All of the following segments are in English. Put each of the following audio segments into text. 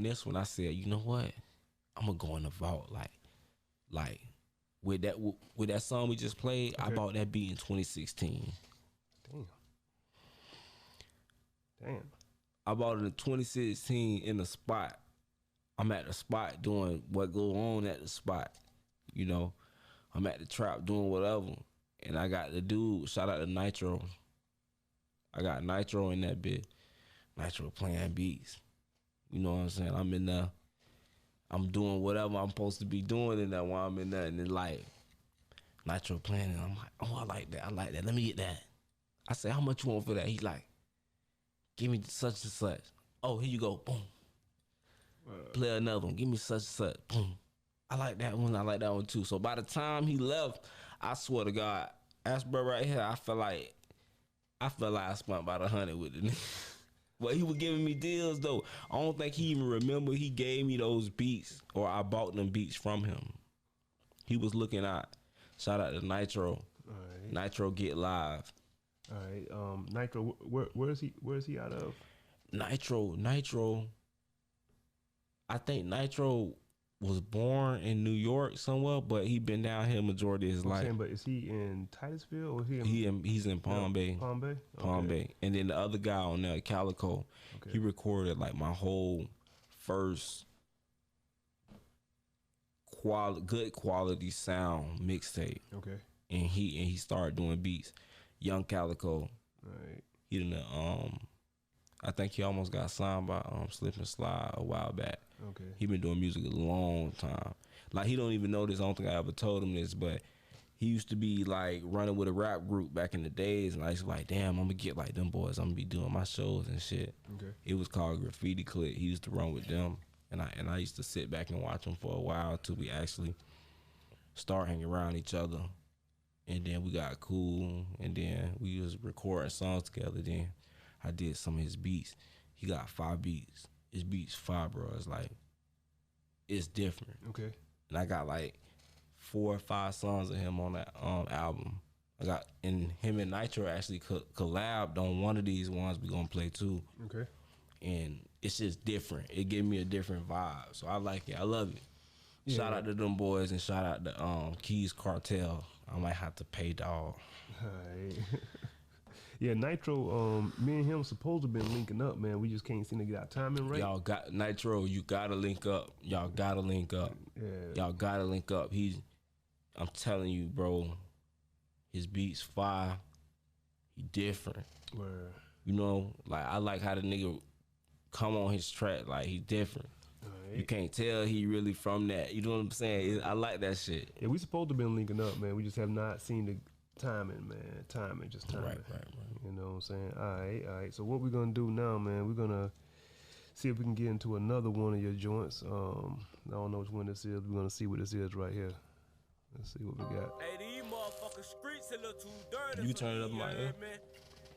on this one, I said, you know what? I'm gonna go in the vault. Like with that song we just played, I bought that beat in 2016. Damn. I bought it in 2016 in the spot. I'm at the spot doing what go on at the spot. You know, I'm at the trap doing whatever. And I got the dude, shout out to Nitro. I got Nitro in that bit. Nitro playing beats. You know what I'm saying? I'm in there. I'm doing whatever I'm supposed to be doing in there while I'm in there. And then like, Nitro playing and I'm like, oh, I like that. Let me get that. I say, how much you want for that? He's like, give me such and such. Oh, here you go. Boom. Play another one. Give me such and such. Boom. I like that one. I like that one too. So by the time he left, I swear to God, ask bro right here, I felt like I spent about 100 with the nigga. But he was giving me deals though. I don't think he even remember he gave me those beats or I bought them beats from him. He was looking out. Shout out to Nitro. Right. Nitro Get Live. All right. Nitro, where is he out of? Nitro. I think Nitro was born in New York somewhere, but he been down here majority of his life. Saying, but is he in Titusville or he's in Palm Bay? Palm Bay? Okay. Palm Bay. And then the other guy on there, Calico, he recorded like my whole first good quality sound mixtape. Okay. And he started doing beats. Young Calico. Right. He didn't I think he almost got signed by Slip and Slide a while back. Okay. He been doing music a long time. Like he don't even know this. I don't think I ever told him this, but he used to be like running with a rap group back in the days, and I was like, damn, I'm gonna get like them boys. I'm gonna be doing my shows and shit. Okay. It was called Graffiti Click. He used to run with them, and I used to sit back and watch them for a while till we actually start hanging around each other, and then we got cool, and then we was recording songs together. Then I did some of his beats. He got 5 beats. His beats 5, bro. It's like, it's different. Okay. And I got like 4 or 5 songs of him on that album. And him and Nitro actually collabed on one of these ones we gonna play too. Okay. And it's just different. It gave me a different vibe. So I like it. I love it. Yeah. Shout out to them boys and shout out to Keys Cartel. I might have to pay dog. Alright. Yeah, Nitro, me and him supposed to been linking up, man. We just can't seem to get our timing right. Y'all got Nitro, you gotta link up. Y'all gotta link up. Yeah. Y'all gotta link up. I'm telling you, bro, his beats fire. He different. Where? You know, like I like how the nigga come on his track, like he different. Right. You can't tell he really from that. You know what I'm saying? I like that shit. Yeah, we supposed to been linking up, man. We just have not seen the timing, man. Timing. Right. You know what I'm saying? All right. So what we're gonna do now, man? We're gonna see if we can get into another one of your joints. I don't know which one this is. We're gonna see what this is right here. Let's see what we got. Hey, these motherfucking streets a little too dirty. You turn it up, my ear.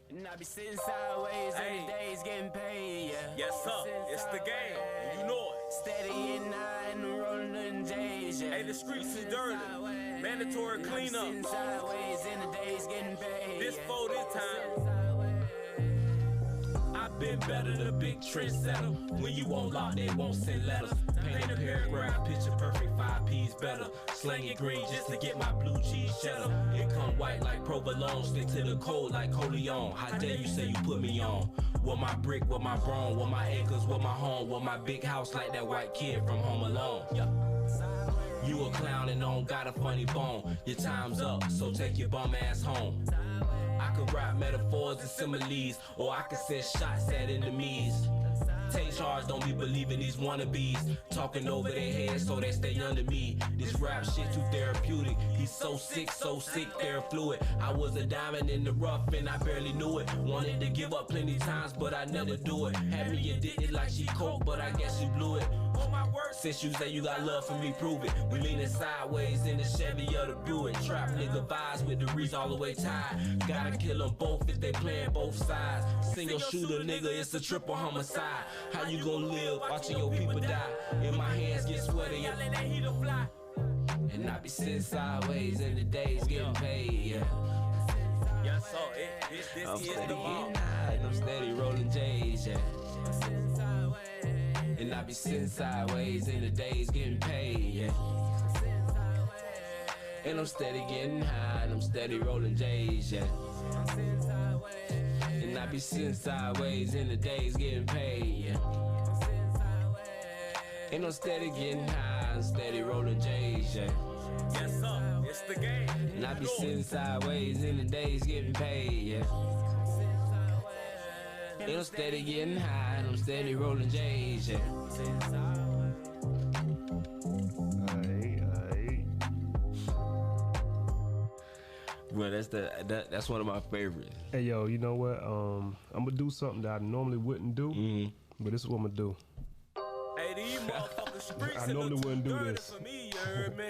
And I be sitting sideways every day's getting paid, yeah. Yes, sir. It's the game. You know it. Steady and nine, rolling in J's, yeah. Hey, the streets is dirty. Mandatory cleanup. Sitting sideways in the days getting paid. This for this time. I've been better than a big trendsetter. When you won't lock, they won't send letters. Paint a paragraph, picture perfect, 5 P's better. Slang it green just to get my blue cheese cheddar. It come white like provolone, stick to the cold like Coleon. How dare you say you put me on? With my brick, with my bone, with my acres, with my home, with my big house like that white kid from Home Alone. Yeah. You a clown and don't got a funny bone. Your time's up, so take your bum ass home. I could rap metaphors and similes, or I could send shots at enemies. Take charge, don't be believing these wannabes. Talking over their heads so they stay under me. This rap shit too therapeutic. He's so sick, fluid. I was a diamond in the rough and I barely knew it. Wanted to give up plenty times, but I never do it. Had me addicted like she coke, but I guess you blew it. On my word, since you say you got love for me, prove it. We leaning sideways in the Chevy or the Buick. Trap nigga vibes with the reeds all the way tied. Gotta kill them both if they playing both sides. Single shooter nigga, it's a triple homicide. How you gon' live watching your people die? And my hands get sweaty, and I be sitting sideways and the days getting paid, yeah. Yes, sir. This I'm is steady the bomb. getting high and I'm steady rolling J's, yeah. And I be sitting sideways in the days getting paid, yeah. And I'm steady getting high, and I'm steady rolling J's, yeah. And I be sitting sideways in the days getting paid, yeah. And I'm steady getting high, and steady rolling J's, yeah. Yes, sir, it's the game. And I be sitting sideways in the days getting paid, yeah. And I'm steady getting high, and I'm steady rolling J's, yeah. Alright. Bro, that's one of my favorites. Hey, yo, you know what? I'm gonna do something that I normally wouldn't do, but this is what I'm gonna do. Hey, these motherfucking streets I normally wouldn't do dirty this. for me, you heard me?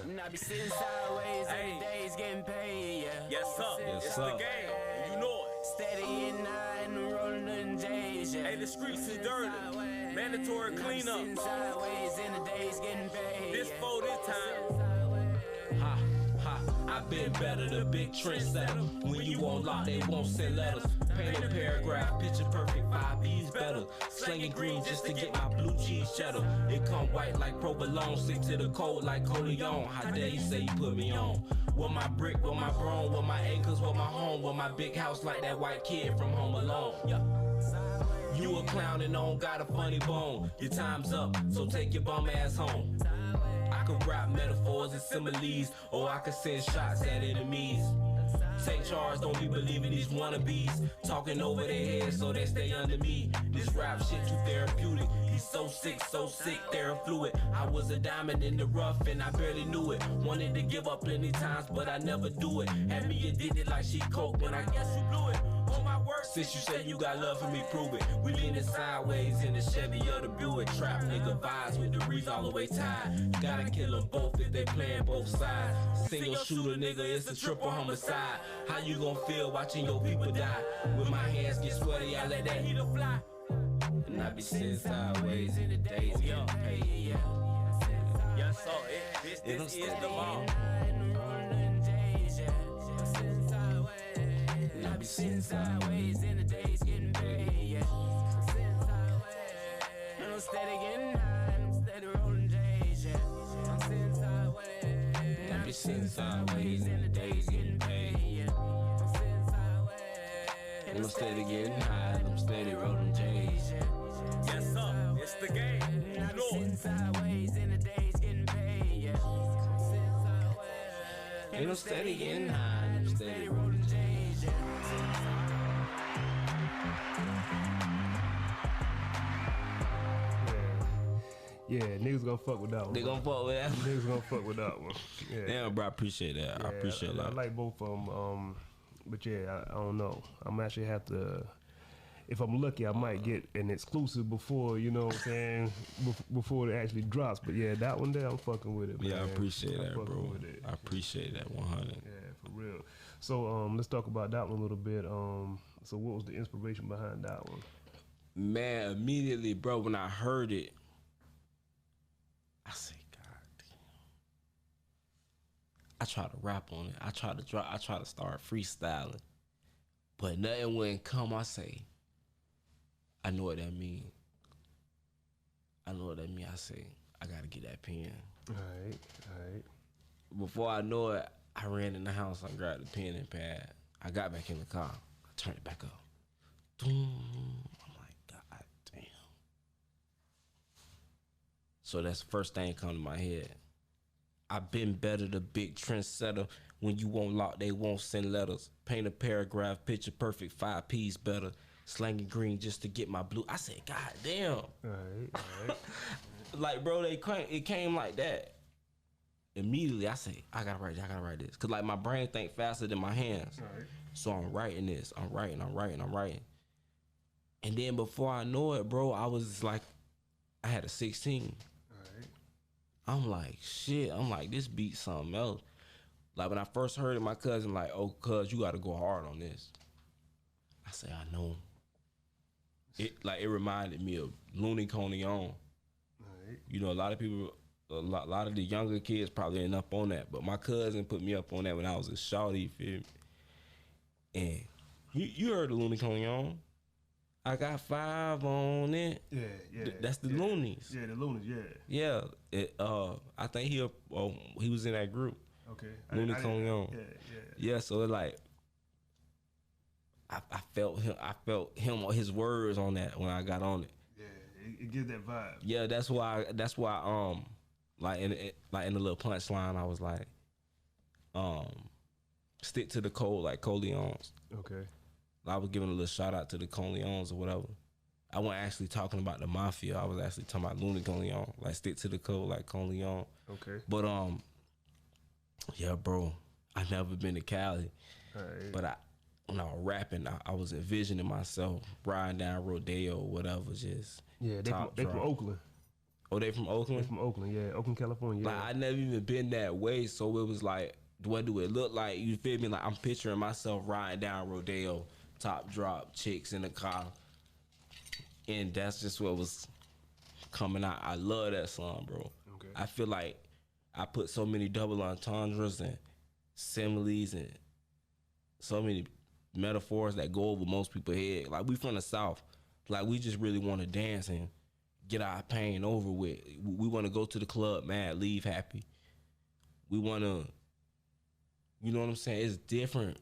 And I be sitting sideways in the days getting paid, yeah. Yes, sir, Yes, it's sir. the game. You know it. Steady and high and rolling in J's, yeah. Hey, the streets is dirty. Mandatory cleanup. Sitting sideways in the days getting paid. This for this time. Ha, ha, I been better, the big trendsetter. When you on lock, they won't send letters. Paint a paragraph, picture perfect, 5 P's better. Slanging green just to get my blue cheese cheddar. It come white like provolone, stick to the cold like Coleon. How dare you say you put me on? With my brick, with my bone, with my acres, with my home, with my big house like that white kid from Home Alone. Yeah. You a clown and don't got a funny bone. Your time's up, so take your bum ass home. I can rap metaphors and similes, or I can send shots at enemies. Take charge, don't be believing these wannabes. Talking over their heads so they stay under me. This rap shit too therapeutic. He's so sick, fluid. I was a diamond in the rough and I barely knew it. Wanted to give up plenty times, but I never do it. Had me addicted like she coke when I guess you blew it. On my word, since you say you got love for me, prove it. We leaning sideways in the Chevy or the Buick. Trap nigga vibes with the reeds all the way tied. You gotta kill them both if they playing both sides. Single shooter nigga, it's a triple homicide. How you gon' feel watching your people die? When my hands get sweaty, I let that heater fly. And I be sitting sideways in the days getting paid, yeah. Yes, sir, this is the law. And I be sitting sideways in the days getting paid, yeah. And I'm steady getting high, and I'm steady rolling J's, yeah. I'm sitting sideways. And I be sitting sideways in the days getting paid, yeah. I'm sitting sideways. And I'm steady getting high, and I'm steady rolling J's, yeah. Yes, sir, it's the game. And I You be know sitting it. sideways in the days getting paid, yeah. I'm sitting sideways. And I'm steady getting high, and I'm steady rolling J's, yeah. Yeah, niggas gonna fuck with that one. They bro. gon' fuck with that. Niggas gonna fuck with that one. Yeah. Damn, bro, I appreciate that. I appreciate I that. like both of them. But yeah, I don't know. I'm actually have to. If I'm lucky, I might get an exclusive before, you know what I'm saying, before it actually drops. But yeah, that one there, I'm fucking with it, man. Yeah, I appreciate I'm that, fucking bro. with it. I appreciate that 100. Yeah, for real. So let's talk about that one a little bit. So what was the inspiration behind that one? Man, immediately, bro, when I heard it, I said, God damn. I try to rap on it. I try to start freestyling. But nothing wouldn't come. I say, I know what that mean. I know what that mean. I say, I gotta get that pen. All right. Before I know it, I ran in the house, I grabbed the pen and pad. I got back in the car. I turned it back up. Doom. I'm like, God damn. So that's the first thing come to my head. I've been better, the big trendsetter. When you won't lock, they won't send letters. Paint a paragraph, picture perfect, 5 P's better. Slanging green just to get my blue. I said, God damn. All right. Like, bro, it came like that. Immediately, I say, I gotta write this. Cause like my brain think faster than my hands. Right. So I'm writing this. I'm writing. And then before I know it, bro, I was like, I had a 16. Right. I'm like, shit. I'm like, this beat something else. Like when I first heard it, my cousin like, oh, cuz you gotta go hard on this. I say, I know. It reminded me of Looney Coney on. Right. You know, a lot of people, a lot of the younger kids probably ain't up on that, but my cousin put me up on that when I was a shawty, you feel me? And you heard the Looney Coney on. I got 5 on it. Yeah, yeah. That's the Loonies. Yeah, the Loonies. Yeah, I think he was in that group. Okay. Looney Cone. Yeah. So it like, I felt him or his words on that when I got on it. Yeah, it gives that vibe. Yeah, that's why like in the little punchline I was like, stick to the code like Coleons. Okay. I was giving a little shout out to the Coleons or whatever. I wasn't actually talking about the mafia. I was actually talking about Looney Coleon, like stick to the code like Coleon. Okay. But yeah, bro, I never been to Cali. Right. But when I was rapping, I was envisioning myself riding down Rodeo or whatever, just they from Oakland. Oh, they from Oakland? They from Oakland, yeah. Oakland, California, yeah. Like, I never even been that way, so it was like, what do it look like? You feel me? Like, I'm picturing myself riding down Rodeo, top drop, chicks in the car. And that's just what was coming out. I love that song, bro. Okay. I feel like I put so many double entendres and similes and so many metaphors that go over most people's head. Like, we from the South. Like, we just really want to dance and get our pain over with. We want to go to the club mad, leave happy. We want to, you know what I'm saying? It's different.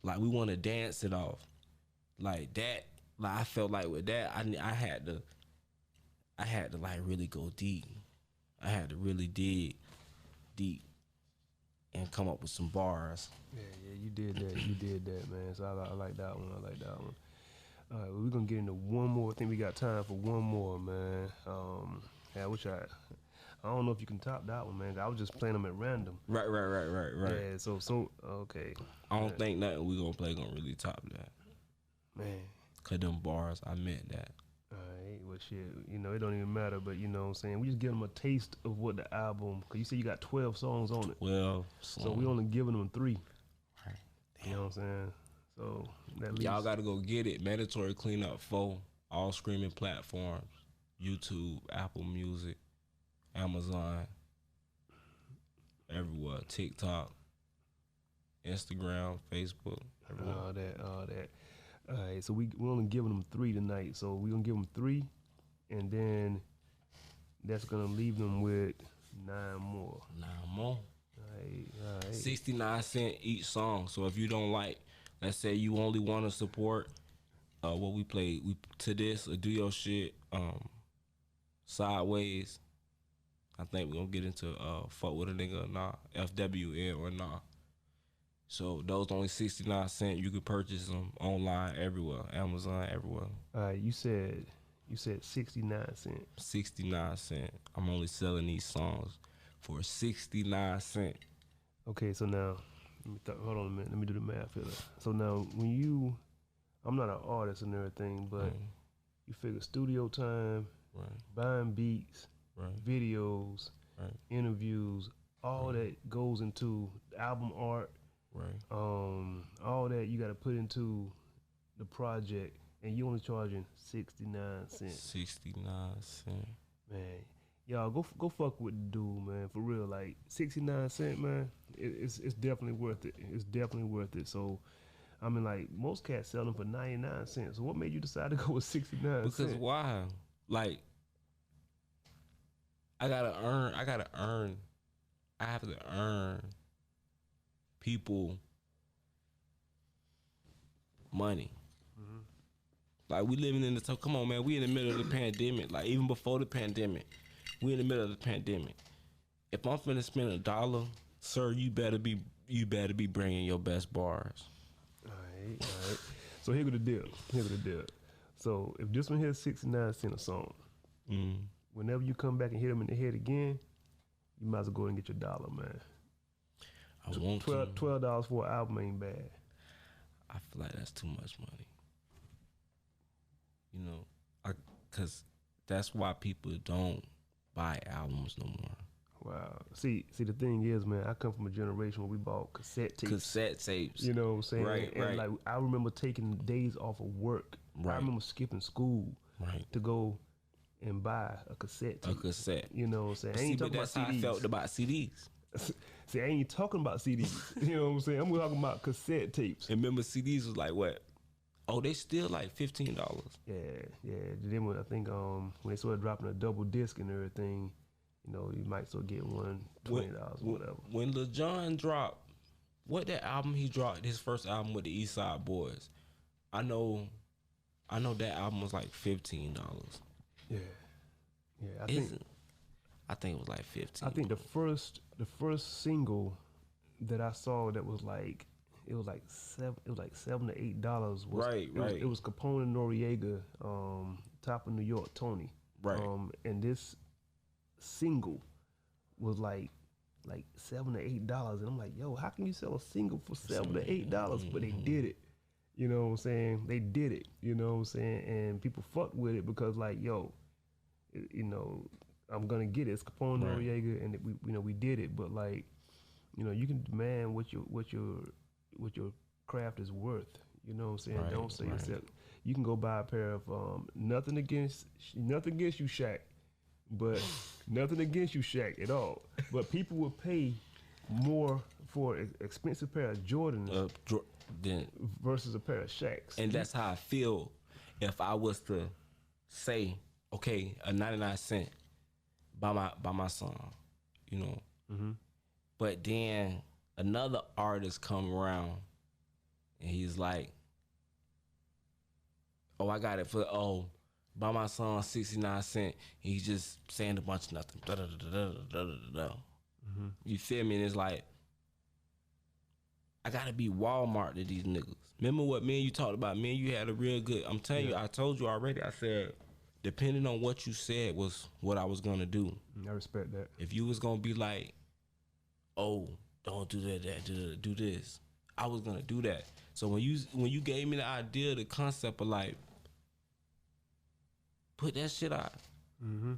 Like, we want to dance it off. Like that, like I felt like with that, I had to like really go deep. I had to really dig deep and come up with some bars. Yeah, you did that, man. So I like that one. All right, well, we're gonna get into one more. I think we got time for one more, man. I don't know if you can top that one, man. I was just playing them at random. Right. Yeah, so okay. I don't think nothing we gonna play gonna really top that. Man. Cause them bars, I meant that. All right, well, shit, it don't even matter, but you know what I'm saying? We just give them a taste of what the album, because you said you got 12 songs on it. Well, so we only giving them 3. Right. You know what I'm saying? So that leaves, y'all gotta go get it. Mandatory Cleanup 4, all streaming platforms, YouTube, Apple Music, Amazon, everywhere, TikTok, Instagram, Facebook, everywhere. All that. All right, so we're only giving them 3 tonight. So we're gonna give them 3, and then that's gonna leave them with 9 more. 9 more. All right. 69 cents each song. So if you don't like, let's say you only want to support what we play to this or do your shit sideways, I think we're gonna get into fuck with a nigga or nah, FWN or nah. So those only 69 cents. You can purchase them online everywhere, Amazon everywhere. All right, you said 69 cents. 69 cents. I'm only selling these songs for 69 cents. Okay, so now hold on a minute. Let me do the math here. So now I'm not an artist and everything, but you figure studio time, right, buying beats, right, videos, right, interviews, all that goes into album art. Right. All that you got to put into the project, and you only charging 69 cents. 69 cents. Man, y'all go fuck with the dude, man. For real, like 69 cents, man. It's definitely worth it. It's definitely worth it. So, I mean, like most cats sell them for 99 cents. So, what made you decide to go with 69 cents? Because why? Like, I have to earn people money. Mm-hmm. Like, we living in the come on, man, we in the middle of the pandemic. Like, even before the pandemic, we in the middle of the pandemic. If I'm finna spend $1, sir, you better be bringing your best bars. All right. So here go the deal. So if this one here is 69 cents a song, whenever you come back and hit them in the head again, you might as well go and get your dollar, man. I want $12 for an album ain't bad. I feel like that's too much money. You know, cause that's why people don't buy albums no more. Wow. See, the thing is, man, I come from a generation where we bought cassette tapes. You know what I'm saying? Right. And like, I remember taking days off of work. Right. I remember skipping school to go and buy a cassette tape. You know what I'm saying? I ain't talking about CDs. How I felt about CDs. See, I ain't talking about CDs. You know what I'm saying? I'm talking about cassette tapes. And remember, CDs was like what? Oh, they still like $15. Yeah. Then when I think when they started dropping a double disc and everything, you know, you might still get one $20 or whatever. When Lil Jon dropped, what that album he dropped, his first album with the East Side Boys, I know that album was like $15. Yeah. I think it was like 15. I think the first single that I saw that was like it was like $7 to $8 was Right. It was Capone and Noriega, Top of New York, Tony. Right. And this single was like $7 to $8, and I'm like, yo, how can you sell a single for $7 to $8? But they did it. You know what I'm saying? They did it. You know what I'm saying? And people fucked with it because like, yo, you know, I'm gonna get it. It's Capone Right. Noriega, and we did it. But like, you know, you can demand what your craft is worth. You know what I'm saying? Right, Don't say right. yourself. You can go buy a pair of nothing against you, Shaq, but nothing against you, Shaq, at all. But people will pay more for an expensive pair of Jordans versus a pair of Shaqs. And that's how I feel if I was to say, okay, a 99 cent by my song, you know. Mm-hmm. But then another artist come around and he's like, oh, I got it for by my song 69 cent. He's just saying a bunch of nothing. Mm-hmm. You feel me? And it's like, I gotta be Walmart to these niggas. Remember what me and you talked about? Me and you had a real good, I'm telling you, I told you already, I said, depending on what you said was what I was gonna do. I respect that. If you was gonna be like, oh, don't do that, do this, I was gonna do that. So when you gave me the idea, the concept of like, put that shit out, Mm-hmm.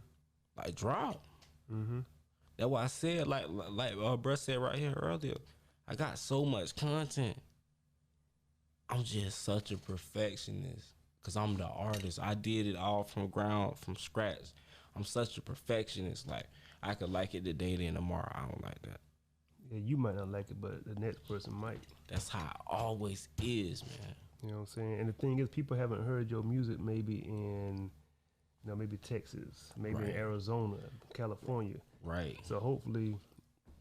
like drop. Mm-hmm. That's why I said, like bruh said right here earlier, I got so much content. I'm just such a perfectionist because I'm the artist. I did it all from scratch. I'm such a perfectionist. Like, I could like it today, then tomorrow I don't like that. Yeah, you might not like it, but the next person might. That's how it always is, man. You know what I'm saying? And the thing is, people haven't heard your music maybe in, you know, maybe Texas, maybe Right. in Arizona, California. Right. So hopefully,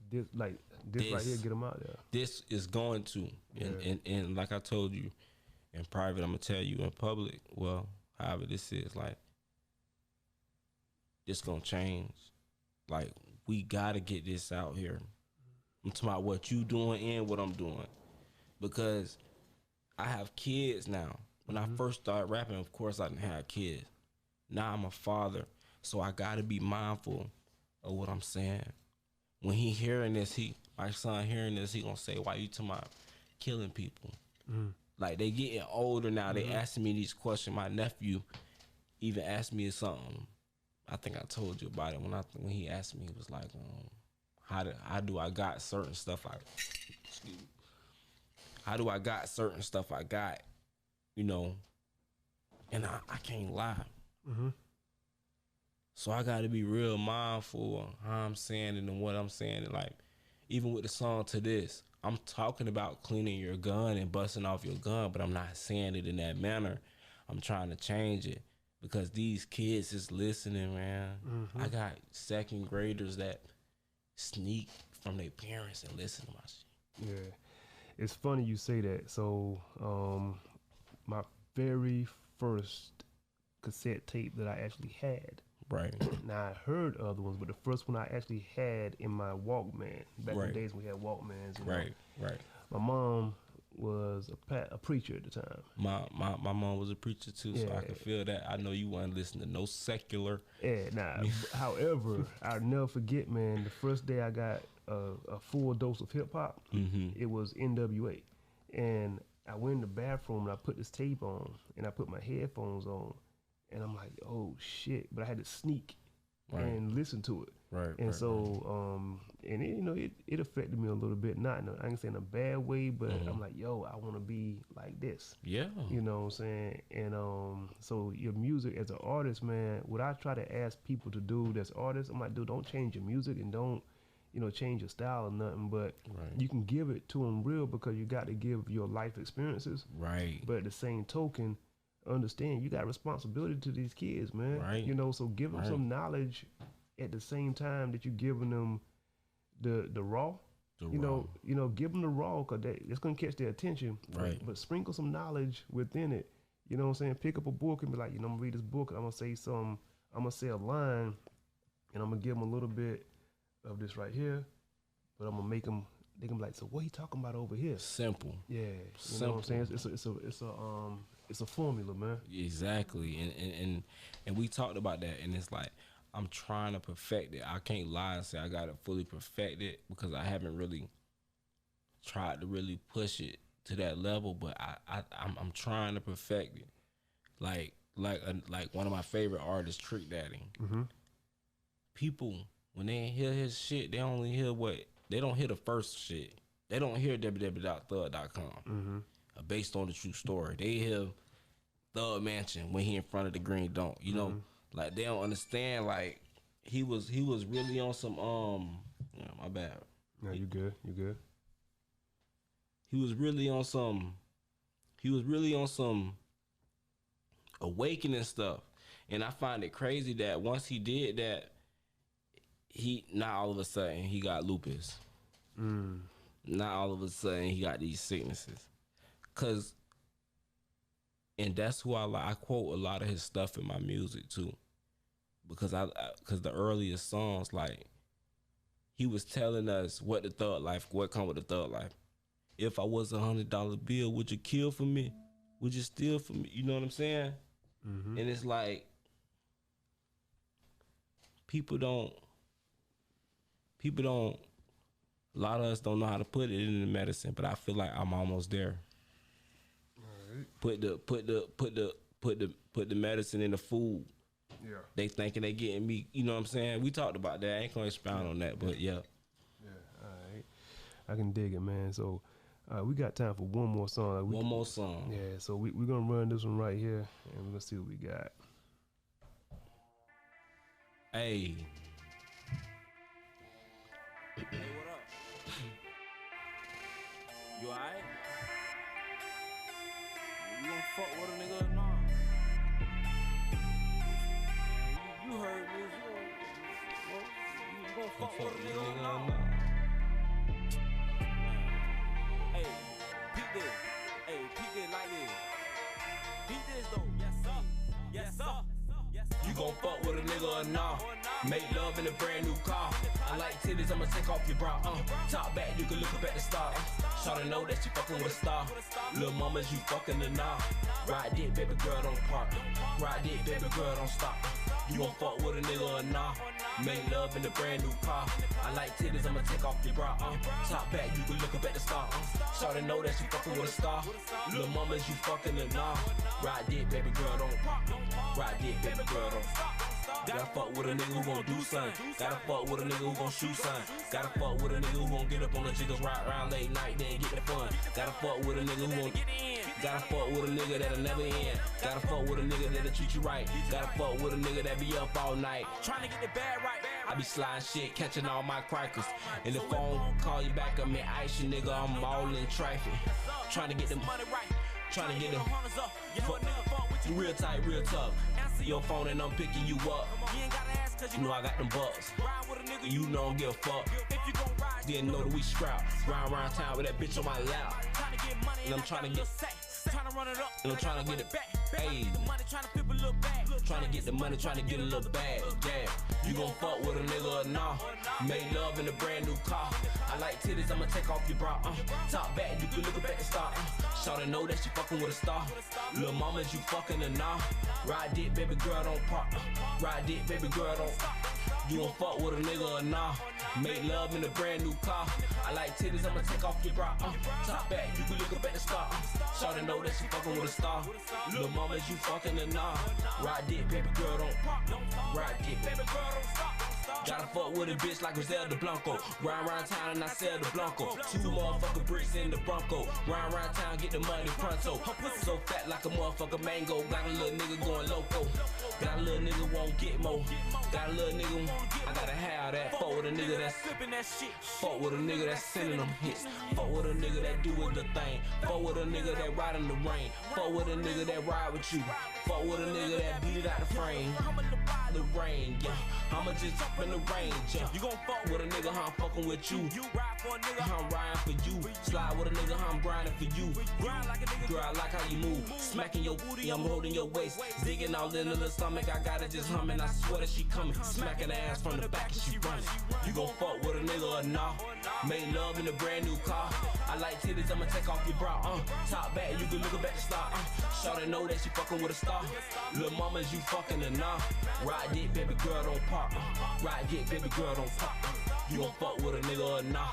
this right here, get them out there. This is going to, and like I told you in private, I'm gonna tell you in public. Well, however this is, like, this gonna change. Like, we gotta get this out here. I'm talking about what you doing and what I'm doing, because I have kids now. When I first started rapping, of course I didn't have kids. Now I'm a father, so I gotta be mindful of what I'm saying. When he hearing this, my son hearing this, he gonna say, why you talking about killing people? Like, they getting older now. They asking me these questions. My nephew even asked me something. I think I told you about it when he asked me. He was like, how do I got certain stuff how do I got certain stuff I got, you know? And I can't lie. Mm-hmm. So I got to be real mindful of how I'm saying it and what I'm saying. And like, even with the song to this, I'm talking about cleaning your gun and busting off your gun, but I'm not saying it in that manner. I'm trying to change it because these kids is listening, man. Mm-hmm. I got second graders that sneak from their parents and listen to my shit. Yeah, it's funny you say that. So, my very first cassette tape that I actually had. Right. Now I heard other ones, but the first one I actually had in my Walkman. Back in the days we had Walkmans. You know? Right. My mom was a preacher at the time. My mom was a preacher too, so I could feel that. I know you wasn't listening to no secular. Yeah, nah. However, I'll never forget, man, the first day I got a full dose of hip hop, it was NWA. And I went in the bathroom and I put this tape on and I put my headphones on and I'm like, oh shit. But I had to sneak and listen to it. Right. And and it, you know, it affected me a little bit, not in I can say in a bad way, but I'm like, yo, I want to be like this. Yeah. You know what I'm saying? And so your music as an artist, man, what I try to ask people to do that's artists, I'm like, dude, don't change your music and don't change your style or nothing, but Right. you can give it to them real because you got to give your life experiences. Right. But at the same token, understand you got responsibility to these kids, man. Right. So give them Right. some knowledge at the same time that you're giving them the raw. Give them the raw because it's gonna catch their attention. Right. But sprinkle some knowledge within it. You know what I'm saying? Pick up a book and be like, I'm gonna read this book and I'm gonna say a line, and I'm gonna give them a little bit of this right here, but I'm gonna make them. They can be like, so what he talking about over here? Simple. Yeah, you know what I'm saying? It's a formula, man. Exactly. And we talked about that, and it's like I'm trying to perfect it. I can't lie and say I got it fully perfected because I haven't really tried to really push it to that level, but I'm trying to perfect it. Like one of my favorite artists, Trick Daddy. Mm-hmm. People, when they hear his shit, they only hear they don't hear the first shit. They don't hear www.thug.com. Mm-hmm. Based on the true story. They hear Thug Mansion when he in front of the Green Dome. You know, like they don't understand. Like he was really on some my bad. No, you good. He was really on some awakening stuff. And I find it crazy that once he did that, not all of a sudden he got lupus. Not all of a sudden he got these sicknesses. And that's who I like. I quote a lot of his stuff in my music too, because the earliest songs, like he was telling us what come with the thug life. If I was $100 bill, would you kill for me? Would you steal for me? You know what I'm saying? Mm-hmm. And it's like people don't. A lot of us don't know how to put it in the medicine, but I feel like I'm almost there. Put the medicine in the food. Yeah. They thinking they getting me. You know what I'm saying? We talked about that. I ain't gonna expound on that, but yeah. Yeah. All right. I can dig it, man. So we got time for one more song. One more song. Yeah. So we're gonna run this one right here, and we're gonna see what we got. Hey. Hey, what up? You alright? You gon' fuck with a nigga or not? You heard me. You gon' fuck with a nigga or not? Hey, peep this. Hey, peep this like this. Peep this though. Yes, sir. Yes, sir. You gon' fuck with a nigga or nah? Make love in a brand new car. I like titties, I'ma take off your bra. Top back, you can look up at the stars. Shawty know that you fucking with a star. Lil' mamas, you fucking the nah. Ride dick, baby girl, don't park. Ride dick, baby girl, don't stop. You gon' fuck with a nigga or nah? Make love in a brand new car. I like titties, I'ma take off your bra. Top back, you can look up at the stars. Shawty know that you fucking with a star. Lil' mamas, you fucking the nah. Ride dick, baby girl, don't park. Ride dick, baby girl, don't stop. Gotta fuck with a nigga who gon' do something. Gotta fuck with a nigga who gon' shoot something. Gotta fuck with a nigga who gon' get up on the jiggers, ride around late night, then get the fun. Gotta fuck with a nigga who gon' gotta fuck with a nigga that'll never end. Gotta fuck with a nigga that'll treat you right. Gotta fuck with a nigga that be up all night. Trying to get the bad right. I be sliding shit, catching all my crackers. And the phone call you back, I'm in ice, you nigga, I'm all in traffic. Trying to get them money right. Trying to get them hunters up. You know a nigga fuck with you. real tight, real tough. Answer Your phone and I'm picking you up. You ain't gotta ask cause You know I got them bucks. ride with a nigga. You know I don't give a fuck. If you gon' ride, Didn't know that we scrap. Round around town with that bitch on my lap. trying to get money And I'm I trying to got a get- little sack. Trying to run it up. And I'm I trying to gotta get run it- back. Hey. The money trying to flip a little bag. Trying to get the money, trying to get a little bag. Yeah. You gon' fuck with a nigga or nah? Made love in a brand new car. I like titties, I'ma take off your bra. Top back, you can look up at the star. Shawty know that she fucking with a star. Lil' mamas, you fucking a nah. Ride dick, baby girl, don't park. Ride dick, baby girl, don't. You gon' fuck with a nigga or nah? Make love in a brand new car. I like titties, I'ma take off your bra. Top back, you can look up at the star. Shawty know that she fucking with a star. Lil' mamas, you fucking a nah. Ride dick, baby girl, don't. Ride dick, baby girl, don't stop. Gotta fuck with a bitch like Griselda Blanco. Round town and I sell the Blanco. 2 motherfucking bricks in the Bronco. Round town, get the money pronto. Her pussy so fat like a motherfucking mango. Got a little nigga going loco. Got a little nigga won't get more. Got a little nigga, I gotta have that. Fuck with a nigga that's sipping that shit. Fuck with a nigga that's sending them hits. Fuck with a nigga that doing the thing. Fuck with a nigga that ride in the rain. Fuck with a nigga that ride with you. Fuck with a nigga that beat it out the frame. The rain, yeah. I'ma just jump in the range, yeah. You gon' fuck with a nigga, I'm fucking with you. You ride for a nigga, I'm riding for you. Slide with a nigga, I'm grinding for you. Grind like a nigga, girl, I like how you move. Smacking your booty, I'm holding your waist. Digging all into the stomach, I got it just humming. I swear that she coming. Smacking the ass from the back and she running. You gon' fuck with a nigga or nah? Made love in a brand new car. I like titties, I'ma take off your bra, top back, you can look her back to start, Shawty know that she fucking with a star. Lil' mamas, you fucking or nah? Ride dick, baby girl, don't pop. Ride dick, baby girl, don't pop. You gon' fuck with a nigga or nah?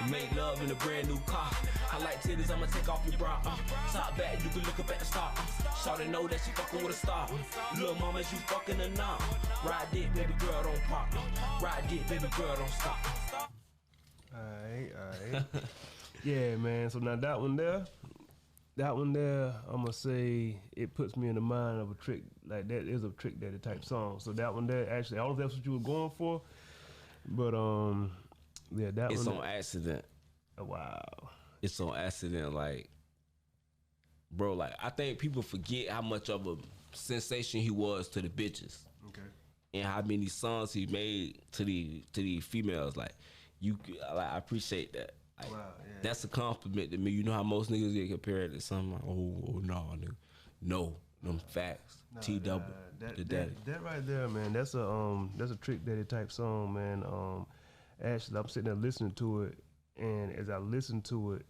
Made love in a brand new car. I like titties, I'ma take off your bra, top back, you can look her back to start, Shawty know that she fucking with a star. Lil' mamas, you fucking or nah? Ride dick, baby girl, don't pop. Ride dick, baby girl, don't stop. Alright. Yeah, man. So now that one there, I'ma say it puts me in the mind of a trick. Like that is a Trick Daddy type song. So that one there, actually, I don't know if that's what you were going for, but yeah, that it's one. on accident. Wow. It's on accident, like, bro. Like, I think people forget how much of a sensation he was to the bitches. Okay. And how many songs he made to the females. Like, I appreciate that. Like, wow, yeah. That's a compliment to me. You know how most niggas get compared to something like, oh no, nigga. No, them facts. T-double, the daddy. That right there, man. That's a Trick Daddy type song, man. Actually, I'm sitting there listening to it, and as I listen to it,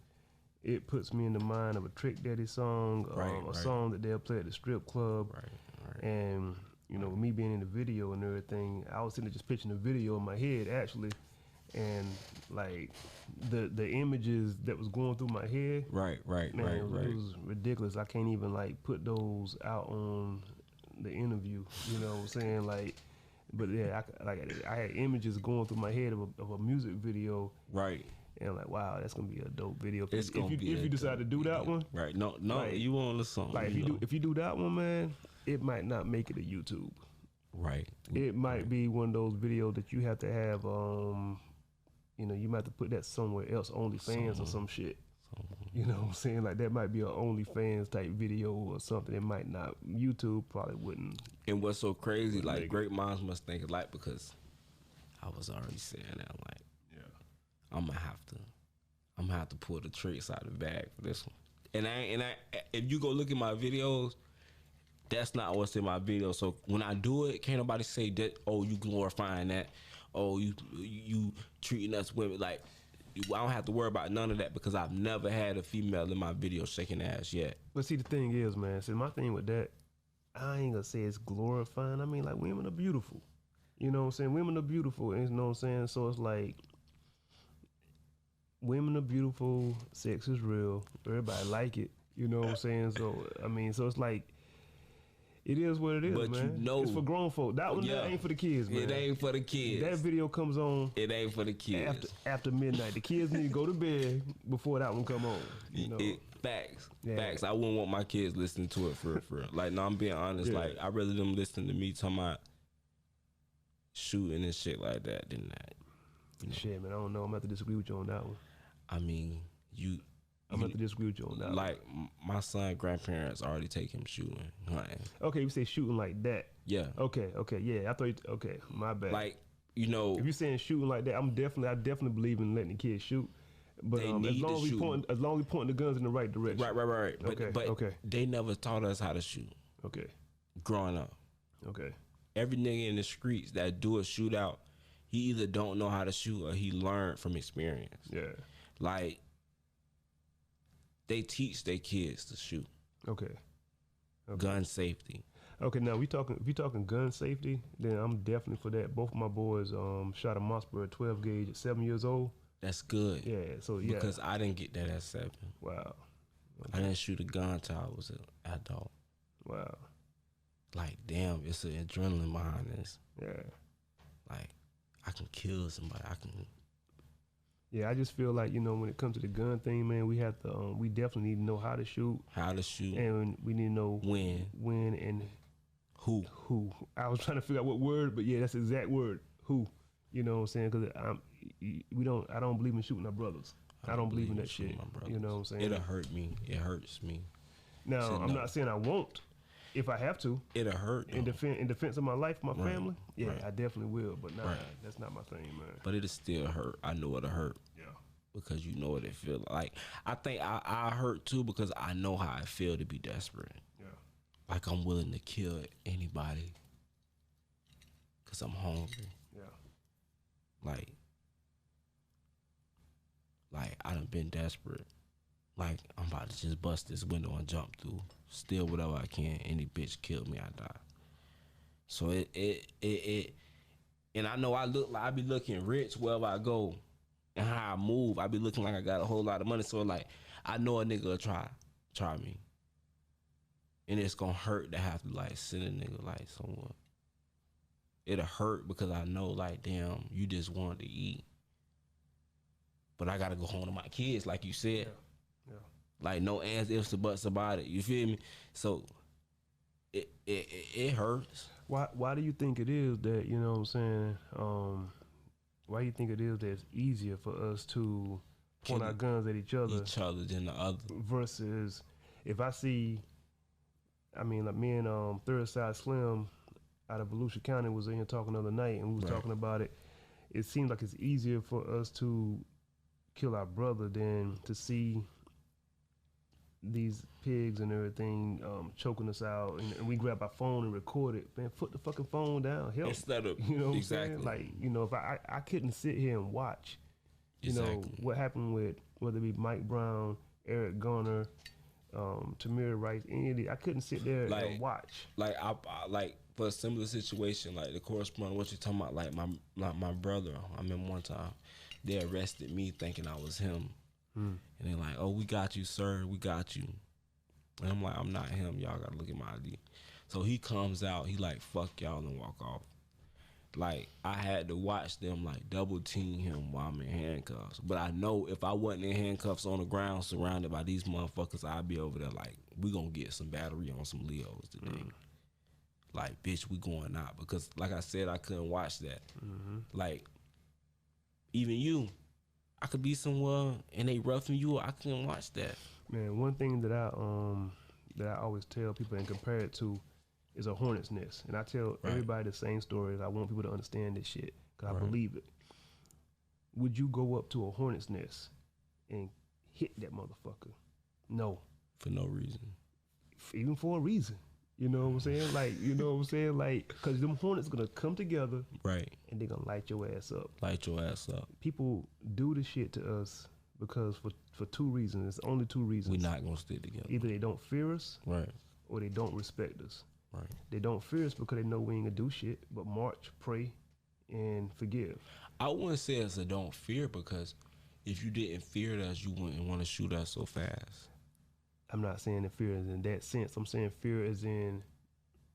it puts me in the mind of a Trick Daddy song, a song that they'll play at the strip club, right. And you know, me being in the video and everything, I was sitting there just picturing the video in my head, actually. And like the images that was going through my head, right. It was ridiculous. I can't even like put those out on the interview. You know what I'm saying? Like, but yeah, I had images going through my head of a music video, right? And I'm like, wow, that's gonna be a dope video. It's if you decide to do that one, right? No, like, you on the song. Like if you do that one, man, it might not make it to YouTube. Right. It might be one of those videos that you have to have. You know, you might have to put that somewhere else, OnlyFans or some shit. You know what I'm saying? Like, that might be an OnlyFans type video or something. It might not. YouTube probably wouldn't. And what's so crazy, like, great minds must think alike, because I was already saying that, like, yeah, I'm gonna have to pull the tricks out of the bag for this one. And I if you go look at my videos, that's not what's in my video. So when I do it, can't nobody say that, oh, you glorifying that. Oh, you treating us women like, I don't have to worry about none of that, because I've never had a female in my video shaking ass yet. But see, the thing is, man, see, my thing with that, I ain't gonna say it's glorifying. I mean, like, women are beautiful. You know what I'm saying? Women are beautiful, and you know what I'm saying? So it's like, women are beautiful, sex is real, everybody like it. You know what I'm saying? So, I mean, so it's like, it is what it is, but man. You know, it's for grown folk. That one that ain't for the kids, man. It ain't for the kids. That video comes on. It ain't for the kids. After midnight. The kids need to go to bed before that one come on. You know? Facts. Yeah. Facts. I wouldn't want my kids listening to it for real. Like, no, I'm being honest. Yeah. Like, I'd rather them listening to me talking about shooting and shit like that than that. You know? Shit, man, I don't know. I'm gonna have to disagree with you on that one. I mean, I'm gonna have to disagree with you on that. Like, my son grandparents already take him shooting, hunting. Okay, you say shooting like that. Yeah. Okay, yeah. I thought okay, my bad. Like, you know, if you're saying shooting like that, I definitely believe in letting the kids shoot. But they need as long as we pointing the guns in the right direction. Right. But okay. They never taught us how to shoot. Okay. Growing up. Okay. Every nigga in the streets that do a shootout, he either don't know how to shoot or he learned from experience. Yeah. Like, they teach their kids to shoot. Okay. Gun safety. Okay, now if you talking gun safety, then I'm definitely for that. Both of my boys shot a Mossberg 12 gauge at 7 years old. That's good. Yeah, so yeah. Because I didn't get that at 7. Wow. Okay. I didn't shoot a gun till I was an adult. Wow. Like, damn, it's an adrenaline behind this. Yeah. Like, I can kill somebody. I can. Yeah, I just feel like, you know, when it comes to the gun thing, man, we have to, we definitely need to know how to shoot. How to shoot. And we need to know when and who. I was trying to figure out what word, but yeah, that's the exact word. Who. You know what I'm saying? Because I don't believe in shooting our brothers. I don't believe in that shit. You know what I'm saying? It'll hurt me. It hurts me. Now, I'm not saying I won't. If I have to, it'll hurt. In defense of my life, my family, yeah, I definitely will. But nah, that's not my thing, man. But it'll still hurt. I know it'll hurt. Yeah. Because you know what it feels like. I think I hurt too because I know how I feel to be desperate. Yeah. Like I'm willing to kill anybody because I'm hungry. Yeah. Like I done been desperate. Like I'm about to just bust this window and jump through. Steal whatever I can. Any bitch kill me, I die. So it and I know I be looking rich wherever I go. And how I move, I be looking like I got a whole lot of money. So like I know a nigga will try me. And it's gonna hurt to have to like send a nigga like someone. It'll hurt because I know like damn, you just wanted to eat. But I gotta go home to my kids, like you said. Yeah. Like no ands, ifs, or buts about it. You feel me? So it hurts. Why do you think it is that, you know what I'm saying? Why do you think it is that it's easier for us to point our guns at each other than the other? Versus if I see, I mean, like me and Third Side Slim out of Volusia County was in here talking the other night, and we was talking about it. It seems like it's easier for us to kill our brother than to see these pigs and everything choking us out, and we grab our phone and record it. Man, put the fucking phone down. Help. Instead of, you know what exactly. I'm saying? Like, you know, if I couldn't sit here and watch, you know, what happened with whether it be Mike Brown, Eric Garner, Tamir Rice, any of these, I couldn't sit there and watch. Like I like for a similar situation, like the correspondent, what you talking about? Like my brother. I remember one time they arrested me thinking I was him. And they're like, oh, we got you, sir. We got you. And I'm like, I'm not him. Y'all got to look at my ID. So he comes out. He like, fuck y'all and walk off. Like, I had to watch them like double team him while I'm in handcuffs. But I know if I wasn't in handcuffs on the ground surrounded by these motherfuckers, I'd be over there like, we going to get some battery on some Leos today. Like, bitch, we going out. Because like I said, I couldn't watch that. Like, even you. I could be somewhere and they roughing you. I couldn't watch that. Man, one thing that I always tell people and compare it to is a hornet's nest. And I tell everybody the same stories. I want people to understand this shit because I believe it. Would you go up to a hornet's nest and hit that motherfucker? No. For no reason. Even for a reason. You know what I'm saying? Like, you know what I'm saying? Like, because them hornets gonna come together, right? And they gonna light your ass up. Light your ass up. People do this shit to us because for two reasons. It's only two reasons. We're not gonna stick together. Either they don't fear us, right, or they don't respect us. Right. They don't fear us because they know we ain't gonna do shit but march, pray, and forgive. I wouldn't say it's a don't fear because if you didn't fear us, you wouldn't want to shoot us so fast. I'm not saying the fear is in that sense. I'm saying fear is in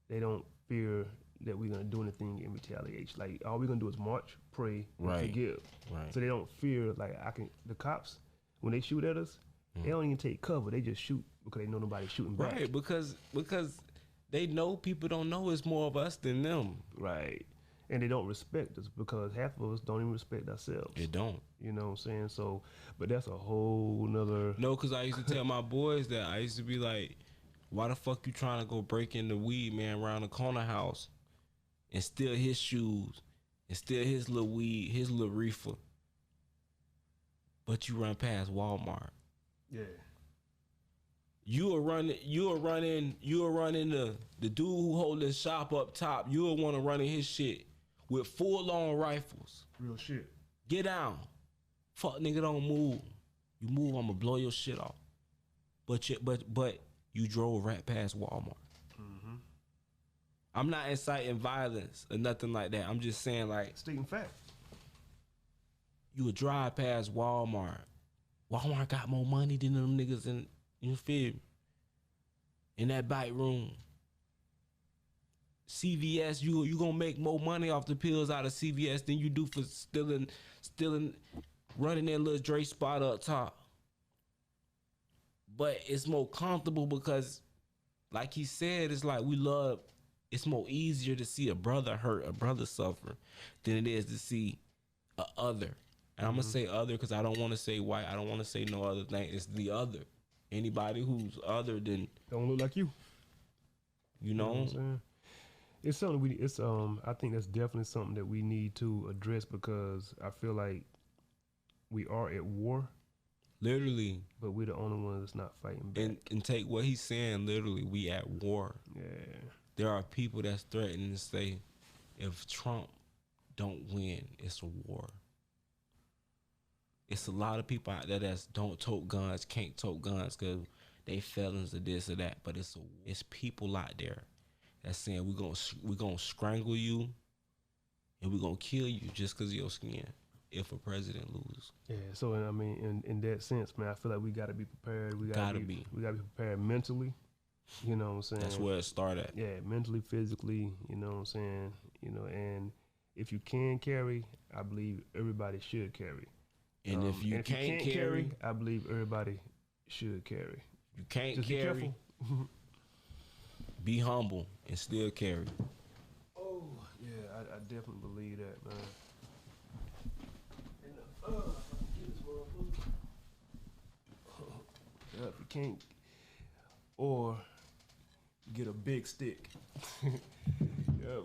they don't fear that we're gonna do anything in retaliation. Like all we're gonna do is march, pray, and forgive. Right. So they don't fear like the cops when they shoot at us, they don't even take cover. They just shoot because they know nobody's shooting back. Right, because they know people don't know it's more of us than them. Right. And they don't respect us because half of us don't even respect ourselves. They don't. You know what I'm saying? So, but that's a whole nother... No, because I used to tell my boys that. I used to be like, why the fuck you trying to go break in the weed man around the corner house and steal his shoes and steal his little weed, his little reefer, but you run past Walmart? Yeah. You are running the dude who hold his shop up top. You will want to run in his shit with full-on rifles. Real shit. Get down. Fuck nigga, don't move. You move, I'ma blow your shit off. But you drove right past Walmart. Mm-hmm. I'm not inciting violence or nothing like that. I'm just saying like stating fact. You would drive past Walmart. Walmart got more money than them niggas in, you feel me? In that bike room. CVS, you gonna make more money off the pills out of CVS than you do for stealing, running that little Dre spot up top. But it's more comfortable because, like he said, it's like it's more easier to see a brother hurt, a brother suffer, than it is to see a other. And I'm gonna say other because I don't want to say white. I don't want to say no other thing. It's the other. Anybody who's other than don't look like you. You know what I'm saying? It's something I think that's definitely something that we need to address because I feel like we are at war. Literally. But we're the only ones that's not fighting back. And take what he's saying literally, we at war. Yeah. There are people that's threatening to say, if Trump don't win, it's a war. It's a lot of people out there that don't tote guns, can't tote guns because they felons or this or that. But it's people out there that's saying we're gonna strangle you and we're gonna kill you just because of your skin if a president loses. Yeah. So I mean, in that sense, man, I feel like we gotta be prepared. We gotta be prepared mentally. You know what I'm saying? That's where it started. Yeah, mentally, physically, you know what I'm saying? You know, and if you can carry, I believe everybody should carry. And if you can't carry, I believe everybody should carry. You can't Just carry. Be humble and still carry. Oh, yeah, I definitely believe that, man. And, if you can't, or get a big stick.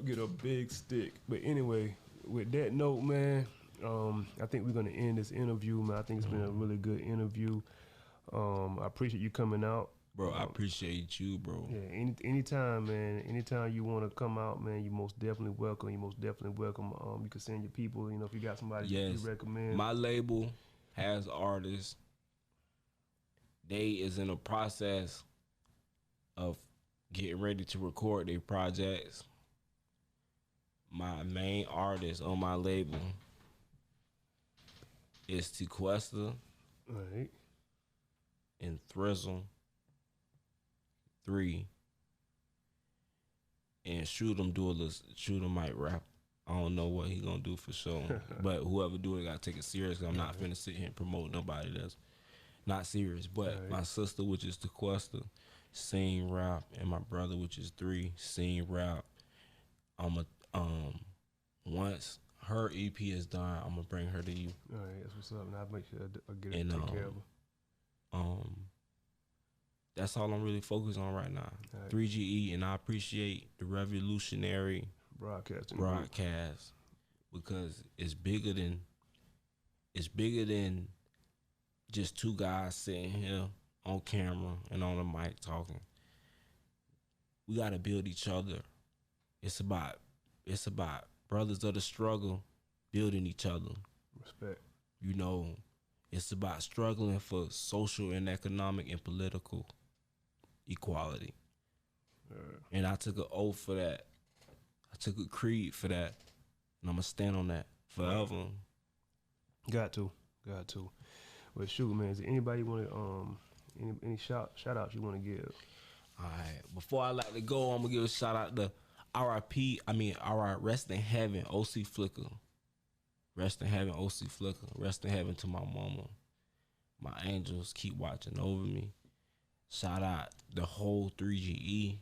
Get a big stick. But anyway, with that note, man, I think we're gonna end this interview, man. I think it's been a really good interview. I appreciate you coming out. Bro, I appreciate you, bro. Yeah, anytime, man. Anytime you want to come out, man, you most definitely welcome. You can send your people, you know, if you got somebody you recommend. My label has artists. They is in a process of getting ready to record their projects. My main artist on my label is Sequester and Thrizzle 3 and Shoot 'em might rap. I don't know what he gonna do for sure, but whoever do it gotta take it serious. I'm not finna sit here and promote nobody that's not serious. But my sister, which is Sequester, sing rap, and my brother, which is 3, sing rap. Once her EP is done, I'm gonna bring her to you. All right, that's what's up, and I'll make sure I get it take care of her. That's all I'm really focused on right now. 3GE, and I appreciate the revolutionary broadcast because it's bigger than just two guys sitting here on camera and on the mic talking. We gotta build each other. It's about brothers of the struggle building each other. Respect. You know, it's about struggling for social and economic and political equality. And I took an oath for that. I took a creed for that. And I'm going to stand on that forever. Got to. Well, shoot, man, is there anybody want to, any shout outs you want to give? All right. Before I let it go, I'm going to give a shout out to rest in heaven, O.C. Flicka. Rest in heaven, O.C. Flicka. Rest in heaven to my mama. My angels keep watching over me. Shout out the whole 3GE,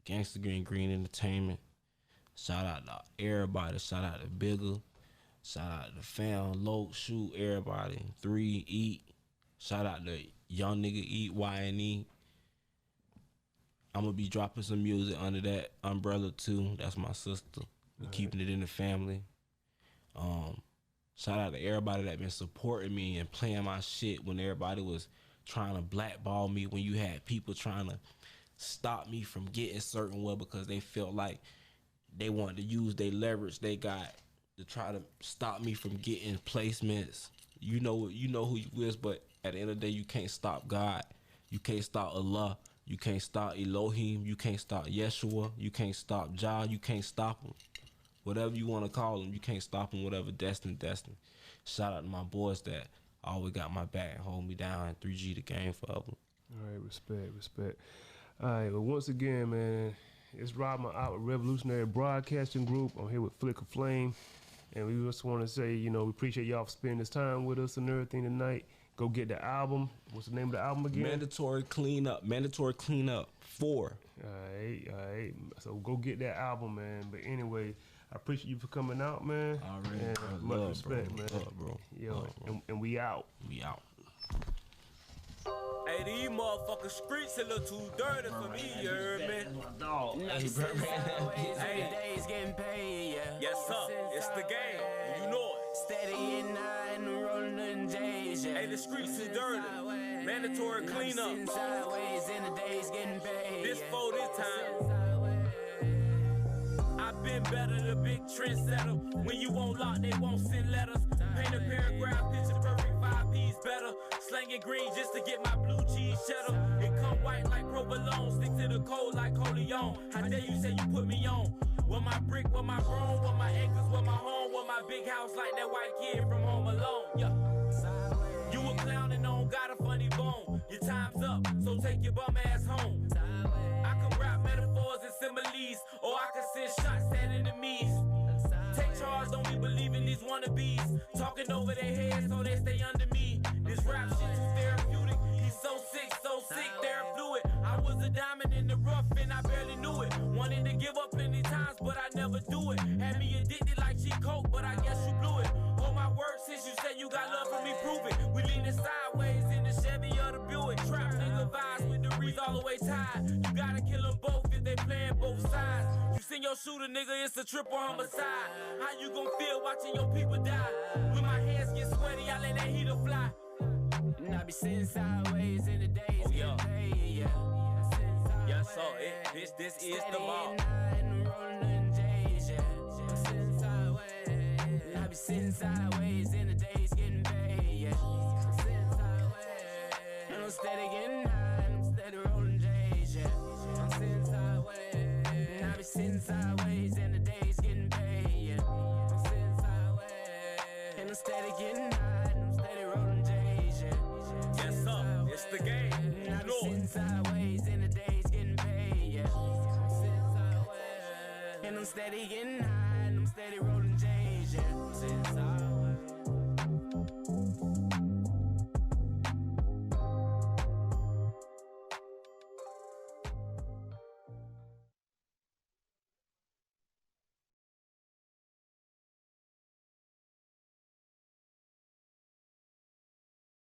Gangsta Green Entertainment. Shout out to everybody. Shout out to Bigger. Shout out to Fam, Loke, Shoot, everybody. 3 Eat. Shout out to Young Nigga Eat, YNE. I'm gonna be dropping some music under that umbrella too. That's my sister. We're keeping it in the family. Shout out to everybody that been supporting me and playing my shit when everybody was trying to blackball me, when you had people trying to stop me from getting certain well because they felt like they wanted to use their leverage they got to try to stop me from getting placements. You know who you is, but at the end of the day, you can't stop God. You can't stop Allah. You can't stop Elohim. You can't stop Yeshua. You can't stop Jah. You can't stop him. Whatever you want to call him, you can't stop him. Whatever destined. Shout out to my boys that always got my back and hold me down. 3G the game forever. All right, respect. All right, well, once again, man, It's Robin out with Revolutionary Broadcasting Group. I'm here with Flicka Flame. And we just want to say, you know, we appreciate y'all for spending this time with us and everything tonight. Go get the album. What's the name of the album again? Mandatory Cleanup. Mandatory Cleanup 4. All right. So go get that album, man. But anyway, I appreciate you for coming out, man. Already. And much respect, man. Love, bro. Yo, Love, bro. And we out. We out. Hey, these motherfucking streets a little too dirty for me, you heard me? Hey, days getting paid, yeah. Yes, sir. It's the game. You know it. Steady in nine, rolling in J's, yeah. Hey, the streets is dirty. Mandatory cleanup. Sideways in the days getting paid. This for this time. I've been better, the big trendsetter. When you won't lock, they won't send letters. Paint a paragraph, picture perfect, 5 P's better. Slanging green just to get my blue cheese cheddar. It come white like provolone, stick to the cold like Coleon. How dare you say you put me on? With my brick, with my broom, with my acres, with my home, with my big house like that white kid from Home Alone. Yeah. You a clown and don't got a funny bone. Your time's up, so take your bum ass home. I can rap metaphors and similes, or I can send shots at enemies. Take charge, don't be believing these wannabes. Talking over their heads so they stay under me. This rap shit too therapeutic. He's so sick, therapeutic. I was a diamond in the rough and I barely knew it. Wanted to give up plenty times, but I never do it. Had me addicted like cheap coke, but I guess you blew it. Hold my word since you said you got love for me, prove it. We leaning sideways in the Chevy or the Buick. Trap nigga vibes with the reeds all the way tied. You gotta kill them both if they playing both sides. You send your shooter, nigga, it's a triple homicide. How you gon' feel watching your people die? When my hands get sweaty, I let that heater fly. And I be sitting sideways in the days getting paid, yeah. Yes, sir. This is the ball. I be sitting sideways in the days getting paid, yeah. And I'm steady getting high, and I'm steady rolling J's, yeah. I'm sitting sideways, and I be sitting sideways in the days getting paid, yeah. I'm sitting sideways, and I'm steady getting high, and I'm steady rolling J's, yeah. Yes, sir. It's the game. And I be You know sitting it. sideways in the days getting paid, yeah. I'm sitting sideways, and I'm steady getting high.